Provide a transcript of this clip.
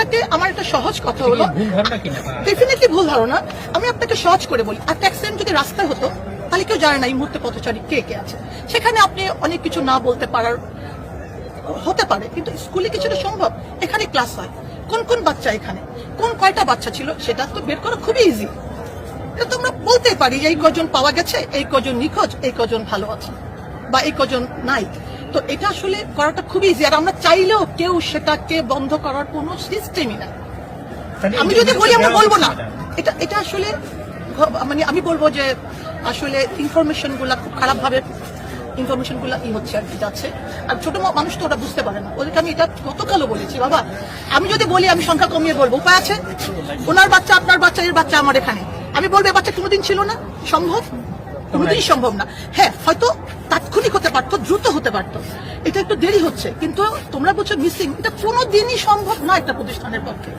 এটাকে আমার একটা সহজ কথা হলো, ডেফিনেটলি ভুল ধারণা। আমি আপনাকে সহজ করে বলি, একটা অ্যাক্সিডেন্ট যদি রাস্তায় হতো তাহলে কেউ জানে না এই মুহূর্তে পথচারী কে কে আছে। সেখানে আপনি অনেক কিছু না বলতে পারার হতে পারে, কিন্তু স্কুলে কিছুটা সম্ভব। এখানে ক্লাস হয়, কোন কোন বাচ্চা এখানে, কোন কয়টা বাচ্চা ছিল সেটা তো বের করা খুবই ইজি। এটা তো আমরা বলতে পারি যে এই কজন পাওয়া গেছে, এই কজন নিখোঁজ, এই কজন ভালো আছে, বা এই কজন নাই। তো এটা আসলে করাটা খুবই ইজি, আর আমরা চাইলেও কেউ সেটাকে বন্ধ করার কোনো সিস্টেমই নাই। আমি যদি বলি আমরা বলবো না, এটা এটা আসলে মানে আমি বলবো যে আসলে ইনফরমেশন গুলা খুব খারাপ ভাবে ইনফরমেশন গুলা হচ্ছে আর কি যাচ্ছে। আর ছোট মানুষ তো ওরা বুঝতে পারে না। ওদেরকে আমি এটা গতকালও বলেছি, বাবা আমি যদি বলি আমি সংখ্যা কমিয়ে বলবো, উপায় আছে? ওনার বাচ্চা, আপনার বাচ্চা, এর বাচ্চা আমার এখানে, আমি বলবো বাচ্চা কোনোদিন ছিল না, সম্ভব? কোনোদিনই সম্ভব না। হ্যাঁ, হয়তো তাৎক্ষণিক হতে পারতো, দ্রুত হতে পারতো, এটা একটু দেরি হচ্ছে, কিন্তু তোমরা বলছো মিসিং, এটা কোনোদিনই সম্ভব না একটা প্রতিষ্ঠানের পক্ষে।